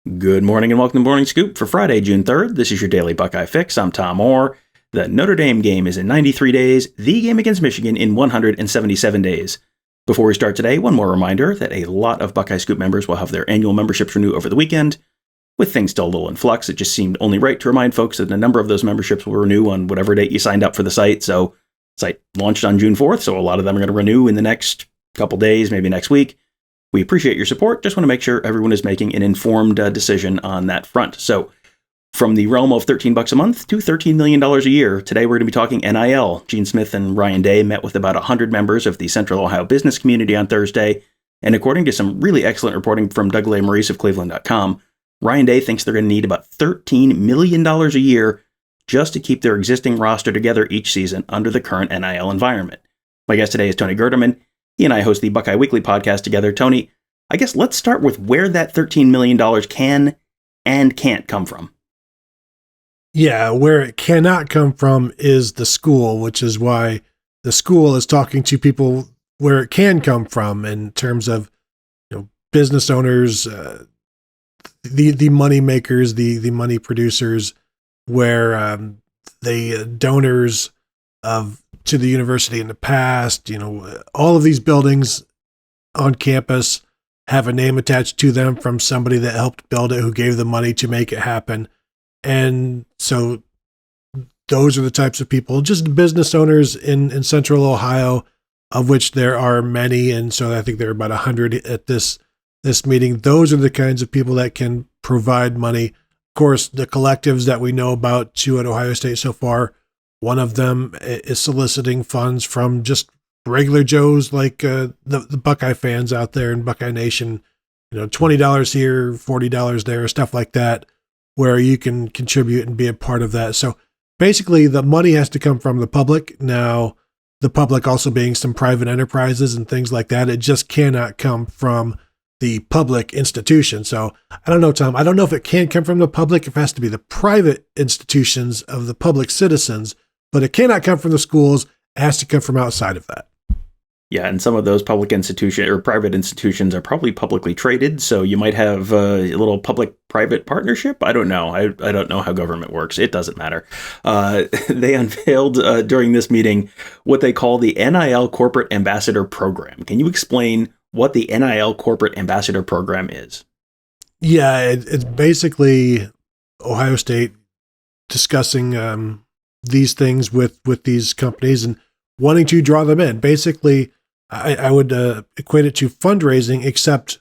Good morning and welcome to Morning Scoop for Friday, June 3rd. This is your daily Buckeye fix. I'm Tom Orr. The Notre Dame game is in 93 days, the game against Michigan in 177 days. Before we start today, one more reminder that a lot of Buckeye Scoop members will have their annual memberships renew over the weekend. With things still a little in flux, it just seemed only right to remind folks that a number of those memberships will renew on whatever date you signed up for the site. So the site launched on June 4th, so a lot of them are going to renew in the next couple days, maybe next week. We appreciate your support. Just want to make sure everyone is making an informed decision on that front. So from the realm of $13 a month to $13 million a year, today we're going to be talking NIL. Gene Smith and Ryan Day met with about 100 members of the Central Ohio business community on Thursday. And according to some really excellent reporting from Doug Lesmeries of Cleveland.com, Ryan Day thinks they're going to need about $13 million a year just to keep their existing roster together each season under the current NIL environment. My guest today is Tony Gerdeman. He and I host the Buckeye Weekly podcast together. Tony, I guess let's start with where that $13 million can and can't come from. Yeah, where it cannot come from is the school, which is why the school is talking to people where it can come from in terms of business owners, the money makers, the money producers, where the donors to the university in the past, all of these buildings on campus have a name attached to them from somebody that helped build it, who gave the money to make it happen. And so those are the types of people, just business owners in Central Ohio, of which there are many. And so I think there are about 100 at this meeting. Those are the kinds of people that can provide money. Of course, the collectives that we know about, two at Ohio State so far, one of them is soliciting funds from just regular Joes like the Buckeye fans out there in Buckeye Nation, $20 here, $40 there, stuff like that, where you can contribute and be a part of that. So basically the money has to come from the public. Now, the public also being some private enterprises and things like that. It just cannot come from the public institution. So I don't know, Tom, I don't know if it can come from the public. It has to be the private institutions of the public citizens, but it cannot come from the schools. It has to come from outside of that. Yeah, and some of those public institutions or private institutions are probably publicly traded, so you might have a little public-private partnership. I don't know. I don't know how government works. It doesn't matter. They unveiled during this meeting what they call the NIL Corporate Ambassador Program. Can you explain what the NIL Corporate Ambassador Program is? Yeah, it's basically Ohio State discussing these things with these companies and wanting to draw them in. Basically, I would equate it to fundraising, except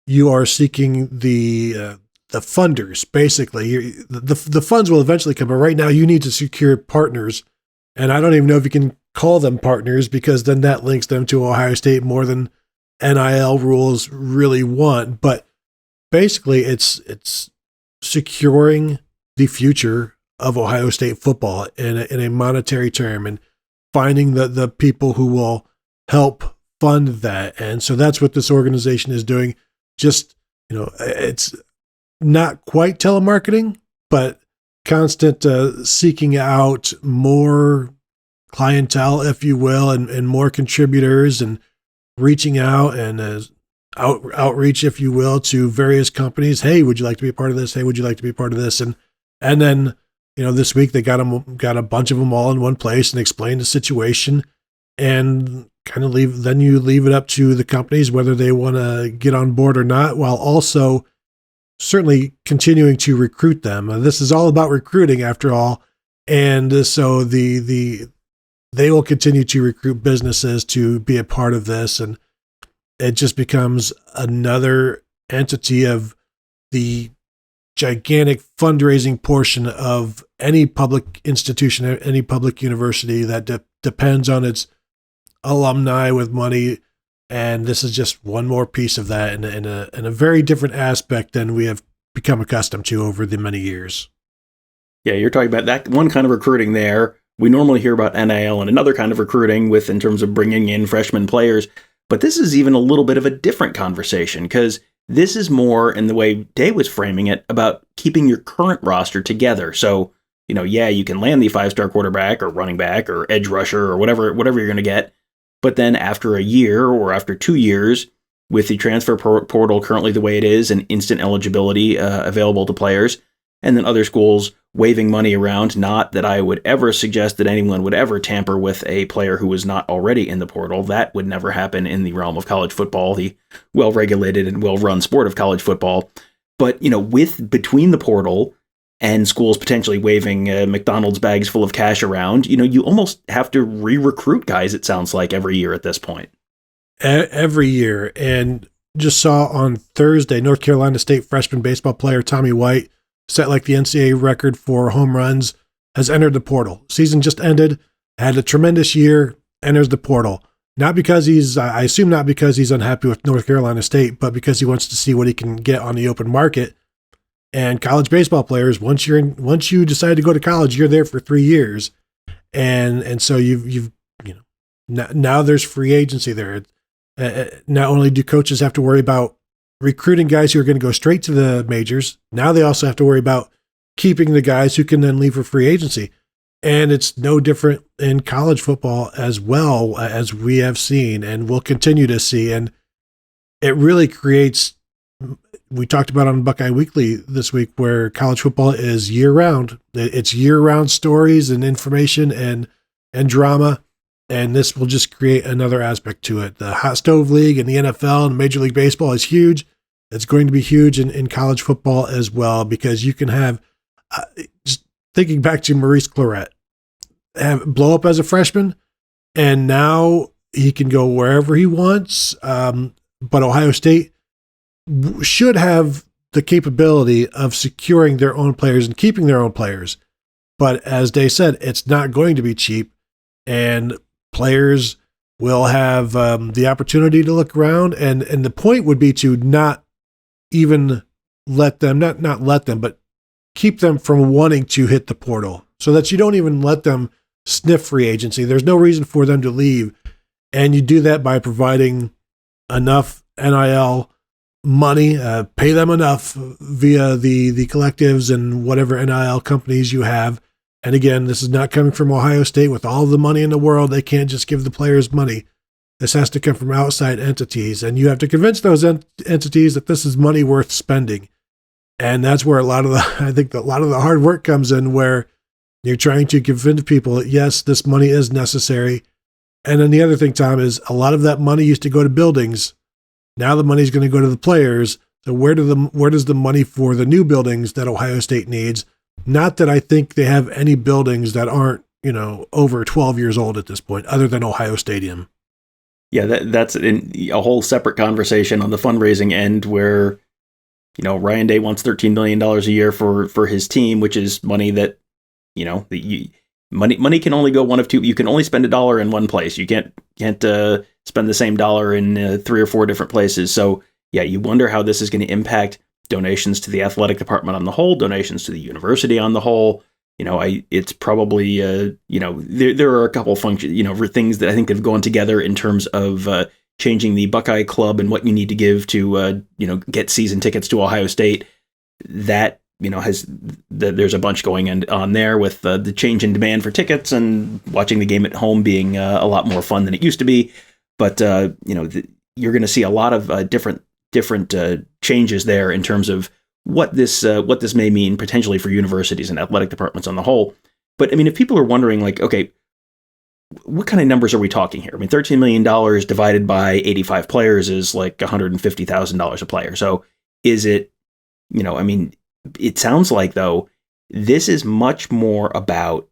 you are seeking the funders. Basically, the funds will eventually come, but right now you need to secure partners. And I don't even know if you can call them partners, because then that links them to Ohio State more than NIL rules really want. But basically, it's securing the future of Ohio State football in a monetary term, and finding the people who will help fund that. And so that's what this organization is doing. Just, it's not quite telemarketing, but constant seeking out more clientele, if you will, and more contributors, and reaching out and outreach, if you will, to various companies. Hey, would you like to be a part of this? Hey, would you like to be a part of this? And then, this week they got a bunch of them all in one place and explained the situation, and kind of leave it up to the companies whether they want to get on board or not, while also certainly continuing to recruit them. This is all about recruiting after all. And so they will continue to recruit businesses to be a part of this. And it just becomes another entity of the gigantic fundraising portion of any public institution, any public university that depends on its alumni with money. And this is just one more piece of that in a very different aspect than we have become accustomed to over the many years. Yeah, you're talking about that one kind of recruiting there. We normally hear about NIL and another kind of recruiting in terms of bringing in freshman players. But this is even a little bit of a different conversation, because this is more, in the way Day was framing it, about keeping your current roster together. So, you can land the 5-star quarterback or running back or edge rusher or whatever you're going to get. But then after a year or after 2 years, with the transfer portal currently the way it is and instant eligibility available to players, and then other schools waving money around. Not that I would ever suggest that anyone would ever tamper with a player who was not already in the portal. That would never happen in the realm of college football, the well-regulated and well-run sport of college football. But, between the portal and schools potentially waving McDonald's bags full of cash around, you almost have to re-recruit guys, it sounds like, every year at this point. Every year. And just saw on Thursday, North Carolina State freshman baseball player Tommy White set like the NCAA record for home runs, has entered the portal. Season just ended, had a tremendous year, enters the portal. Not because I assume not because he's unhappy with North Carolina State, but because he wants to see what he can get on the open market. And college baseball players, once you decide to go to college, you're there for 3 years. And so now there's free agency there. Not only do coaches have to worry about recruiting guys who are going to go straight to the majors, now they also have to worry about keeping the guys who can then leave for free agency. And it's no different in college football as well, as we have seen and will continue to see. And it really creates, we talked about on Buckeye Weekly this week, where college football is year-round. It's year-round stories and information and drama. And this will just create another aspect to it. The Hot Stove League and the NFL and Major League Baseball is huge. It's going to be huge in college football as well, because you can have, just thinking back to Maurice Clarett, blow up as a freshman, and now he can go wherever he wants. But Ohio State should have the capability of securing their own players and keeping their own players. But as Day said, it's not going to be cheap, and players will have the opportunity to look around, and the point would be to not even let them, not let them, but keep them from wanting to hit the portal, so that you don't even let them sniff free agency. There's no reason for them to leave, and you do that by providing enough NIL money, pay them enough via the collectives and whatever NIL companies you have. And again, this is not coming from Ohio State with all the money in the world. They can't just give the players money. This has to come from outside entities, and you have to convince those entities that this is money worth spending. And that's where I think a lot of the hard work comes in, where you're trying to convince people that, yes, this money is necessary. And then the other thing, Tom, is a lot of that money used to go to buildings. Now the money is going to go to the players. So where does the money for the new buildings that Ohio State needs? Not that I think they have any buildings that aren't, over 12 years old at this point, other than Ohio Stadium. Yeah, that's a whole separate conversation on the fundraising end, where, Ryan Day wants $13 million a year for his team, which is money that, money can only go one of two. You can only spend $1 in one place. You can't spend the same dollar in 3 or 4 different places. So yeah, you wonder how this is going to impact donations to the athletic department on the whole, donations to the university on the whole. It's probably, there are a couple of functions, things that I think have gone together in terms of changing the Buckeye Club and what you need to give to, get season tickets to Ohio State. That, there's a bunch going on there with the change in demand for tickets and watching the game at home being a lot more fun than it used to be. But, you're going to see a lot of different changes there in terms of what this may mean potentially for universities and athletic departments on the whole. But I mean, if people are wondering, like, okay, what kind of numbers are we talking here? I mean, $13 million divided by 85 players is like $150,000 a player. So is it, it sounds like, though, this is much more about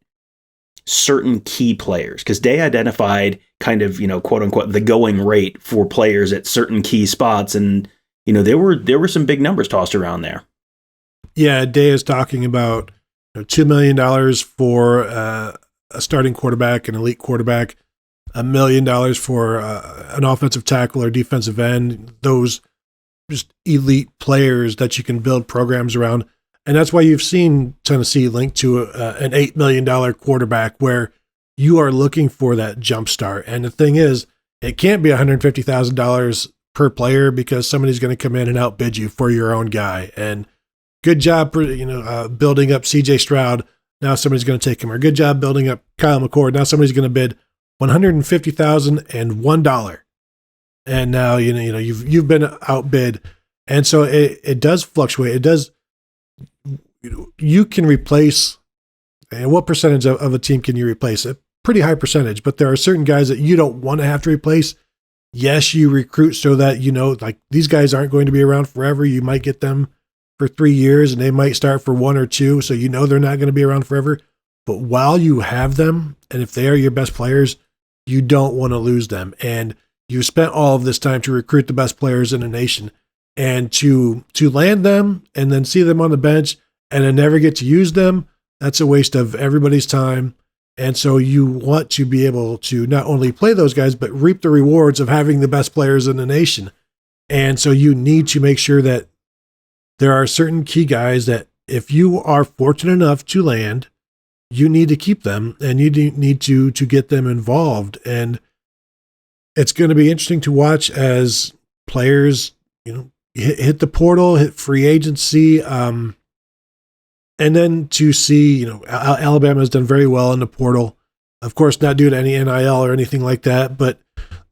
certain key players, because Day identified kind of, quote unquote, the going rate for players at certain key spots. And, there were some big numbers tossed around there. Yeah, Day is talking about $2 million for a starting quarterback, an elite quarterback, $1 million for an offensive tackle or defensive end, those just elite players that you can build programs around. And that's why you've seen Tennessee linked to an $8 million quarterback, where you are looking for that jump start. And the thing is, it can't be $150,000 per player, because somebody's going to come in and outbid you for your own guy. And good job, building up CJ Stroud. Now somebody's going to take him. Or good job building up Kyle McCord. Now somebody's going to bid $150,001. and now you've been outbid, and so it does fluctuate. It does. You can replace, and what percentage of a team can you replace? A pretty high percentage, but there are certain guys that you don't want to have to replace. Yes, you recruit so that like these guys aren't going to be around forever. You might get them for 3 years, and they might start for 1 or 2, so they're not going to be around forever. But while you have them, and if they are your best players, you don't want to lose them. And you spent all of this time to recruit the best players in the nation, and to land them and then see them on the bench and then never get to use them, that's a waste of everybody's time. And so you want to be able to not only play those guys, but reap the rewards of having the best players in the nation. And so you need to make sure that there are certain key guys that if you are fortunate enough to land, you need to keep them, and you need to get them involved. And it's going to be interesting to watch as players, hit the portal, hit free agency, and then to see, Alabama has done very well in the portal. Of course, not due to any NIL or anything like that, but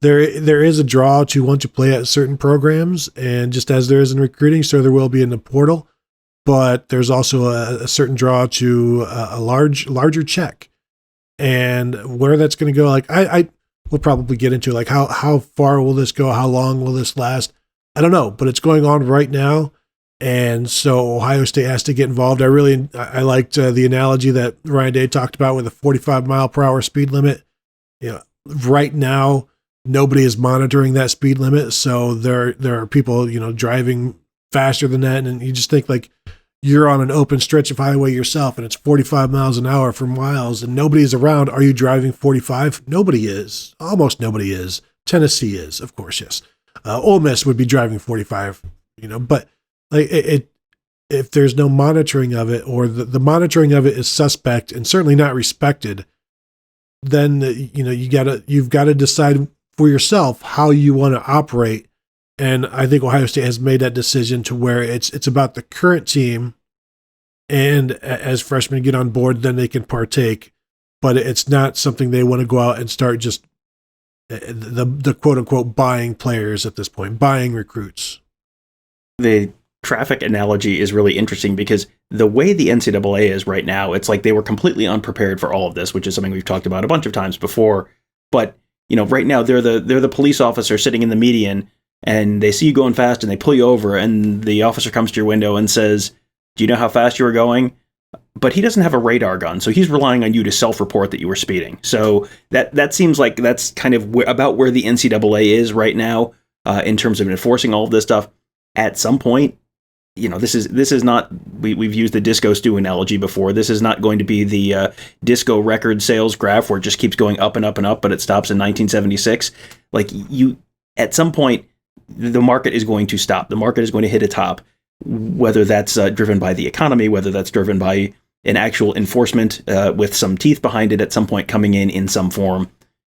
there is a draw to want to play at certain programs, and just as there is in recruiting, so there will be in the portal. But there's also a certain draw to a larger check, and where that's going to go. Like I will probably get into like how far will this go? How long will this last? I don't know, but it's going on right now. And so Ohio State has to get involved. I liked the analogy that Ryan Day talked about with a 45 mile per hour speed limit. Right now, nobody is monitoring that speed limit. So there are people, driving faster than that. And you just think like you're on an open stretch of highway yourself and it's 45 miles an hour for miles and nobody is around. Are you driving 45? Nobody is. Almost nobody is. Tennessee is, of course, yes. Ole Miss would be driving 45, but like if there's no monitoring of it, or the monitoring of it is suspect and certainly not respected, then you've got to decide for yourself how you want to operate. And I think Ohio State has made that decision to where it's about the current team, and as freshmen get on board, then they can partake. But it's not something they want to go out and start just the quote unquote buying players at this point, buying recruits. The traffic analogy is really interesting because the way the NCAA is right now, it's like they were completely unprepared for all of this, which is something we've talked about a bunch of times before. But right now they're the police officer sitting in the median, and they see you going fast and they pull you over, and the officer comes to your window and says, "Do you know how fast you were going?" But he doesn't have a radar gun, so he's relying on you to self-report that you were speeding. So that seems like that's kind of about where the NCAA is right now in terms of enforcing all of this stuff. At some point, this is not. We've used the disco stew analogy before. This is not going to be the disco record sales graph where it just keeps going up and up and up, but it stops in 1976. Like at some point, the market is going to stop. The market is going to hit a top, whether that's driven by the economy, whether that's driven by an actual enforcement with some teeth behind it at some point coming in some form.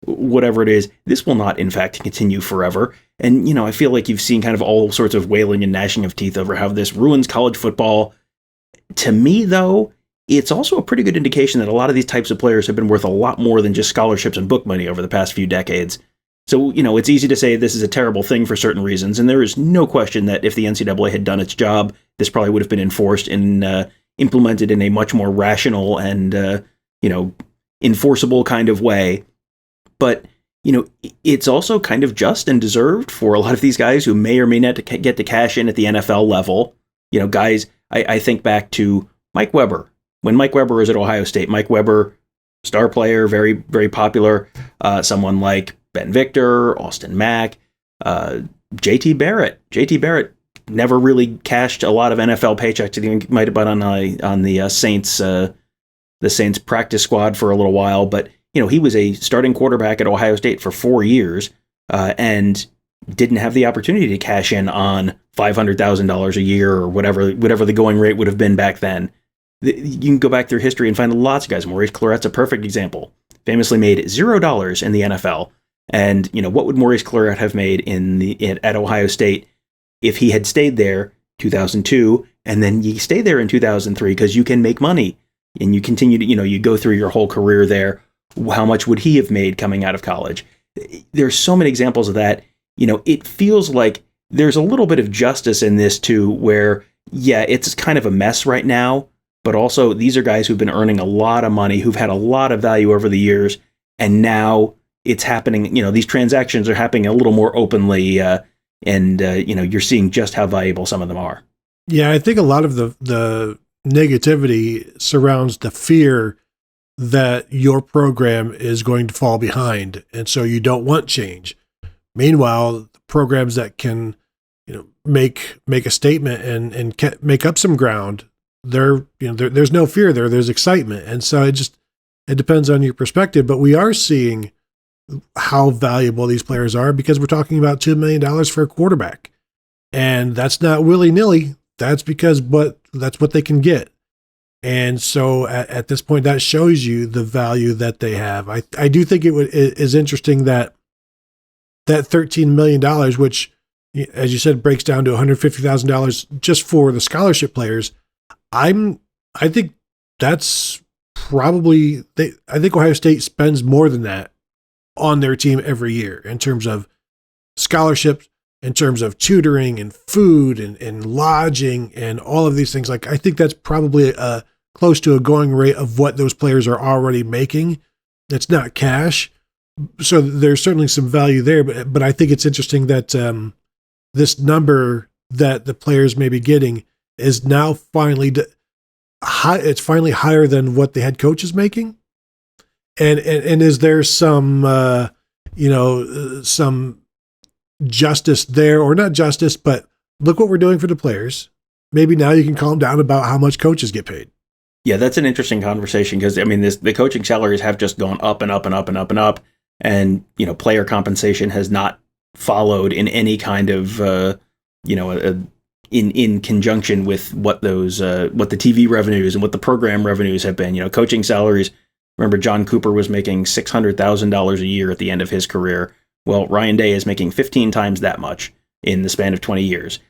Whatever it is, this will not, in fact, continue forever. And, I feel like you've seen kind of all sorts of wailing and gnashing of teeth over how this ruins college football. To me, though, it's also a pretty good indication that a lot of these types of players have been worth a lot more than just scholarships and book money over the past few decades. So, it's easy to say this is a terrible thing for certain reasons, and there is no question that if the NCAA had done its job, this probably would have been enforced and implemented in a much more rational and, enforceable kind of way. But, it's also kind of just and deserved for a lot of these guys who may or may not get to cash in at the NFL level. Guys, I think back to Mike Weber. When Mike Weber was at Ohio State, Mike Weber, star player, very, very popular. Someone like Ben Victor, Austin Mack, JT Barrett. JT Barrett never really cashed a lot of NFL paychecks. He might have been on the Saints practice squad for a little while, but he was a starting quarterback at Ohio State for 4 years and didn't have the opportunity to cash in on $500,000 a year or whatever the going rate would have been back then. You can go back through history and find lots of guys. Maurice Claret's a perfect example. Famously made $0 in the NFL. And, what would Maurice Claret have made at Ohio State if he had stayed there 2002 and then you stay there in 2003 because you can make money and you continue to, you go through your whole career there. How much would he have made coming out of college? There's so many examples of that. it feels like there's a little bit of justice in this too, where, yeah, it's kind of a mess right now, but also these are guys who've been earning a lot of money, who've had a lot of value over the years, and now it's happening, these transactions are happening a little more openly, and you're seeing just how valuable some of them are. Yeah, I think a lot of the negativity surrounds the fear that your program is going to fall behind, and so you don't want change. Meanwhile, programs that can, make a statement and make up some ground, there's no fear there. There's excitement, and so it depends on your perspective. But we are seeing how valuable these players are because we're talking about $2 million for a quarterback, and that's not willy nilly. That's because that's what they can get. And so at this point, that shows you the value that they have. I do think it is interesting that $13 million, which, as you said, breaks down to $150,000 just for the scholarship players. I think that's probably, I think Ohio State spends more than that on their team every year in terms of scholarships, in terms of tutoring and food and lodging and all of these things. Like, I think that's probably close to a going rate of what those players are already making. It's not cash. So there's certainly some value there, but I think it's interesting that this number that the players may be getting is now finally high. It's finally higher than what the head coach is making. And is there some some justice there, or not justice, but look what we're doing for the players. Maybe now you can calm down about how much coaches get paid. Yeah, that's an interesting conversation because the coaching salaries have just gone up and up and up and up and up, and player compensation has not followed in any kind of in conjunction with what those what the TV revenues and what the program revenues have been. Coaching salaries. Remember, John Cooper was making $600,000 a year at the end of his career. Well, Ryan Day is making 15 times that much in the span of 20 years.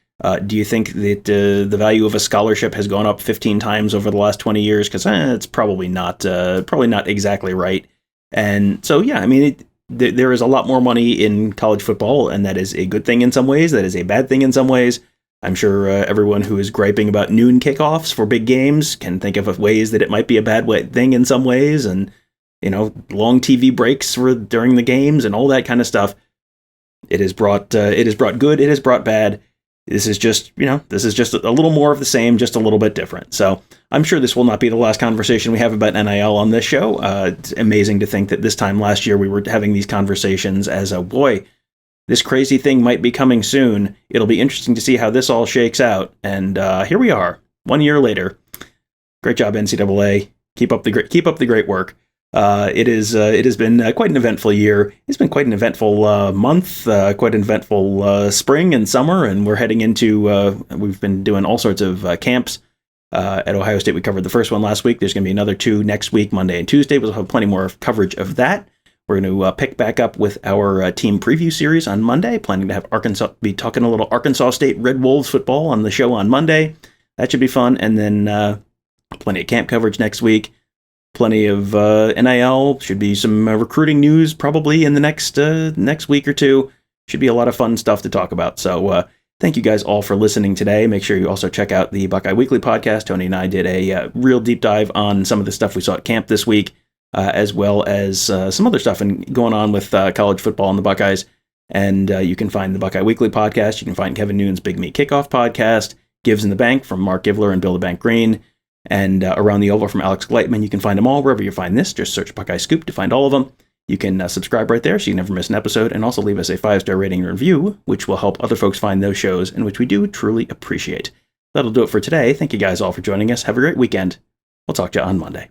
Do you think that the value of a scholarship has gone up 15 times over the last 20 years? Because it's probably not exactly right. And so, yeah, there is a lot more money in college football, and that is a good thing in some ways. That is a bad thing in some ways. I'm sure everyone who is griping about noon kickoffs for big games can think of ways that it might be a bad thing in some ways, and long TV breaks during the games and all that kind of stuff. It has brought good. It has brought bad. This is just a little more of the same, just a little bit different. So I'm sure this will not be the last conversation we have about NIL on this show. It's amazing to think that this time last year we were having these conversations as this crazy thing might be coming soon. It'll be interesting to see how this all shakes out. And here we are, 1 year later. Great job, NCAA. Keep up the great work. It has been quite an eventful year. It's been quite an eventful month, quite an eventful spring and summer, and we're heading into. We've been doing all sorts of camps at Ohio State. We covered the first one last week. There's going to be another 2 next week, Monday and Tuesday. We'll have plenty more coverage of that. We're going to pick back up with our team preview series on Monday. Planning to have be talking a little Arkansas State Red Wolves football on the show on Monday. That should be fun, and then plenty of camp coverage next week. Plenty of NIL. Should be some recruiting news probably in the next week or two. Should be a lot of fun stuff to talk about. So thank you guys all for listening today. Make sure you also check out the Buckeye Weekly podcast. Tony and I did a real deep dive on some of the stuff we saw at camp this week, as well as some other stuff going on with college football and the Buckeyes. And you can find the Buckeye Weekly podcast. You can find Kevin Noon's Big Meat Kickoff podcast, Gives in the Bank from Mark Givler and Bill the Bank Green, and Around the Oval from Alex Gleitman. You can find them all wherever you find this. Just search Buckeye Scoop to find all of them. You can subscribe right there so you never miss an episode, and also leave us a 5-star rating and review, which will help other folks find those shows, and which we do truly appreciate. That'll do it for today. Thank you guys all for joining us. Have a great weekend. We'll talk to you on Monday.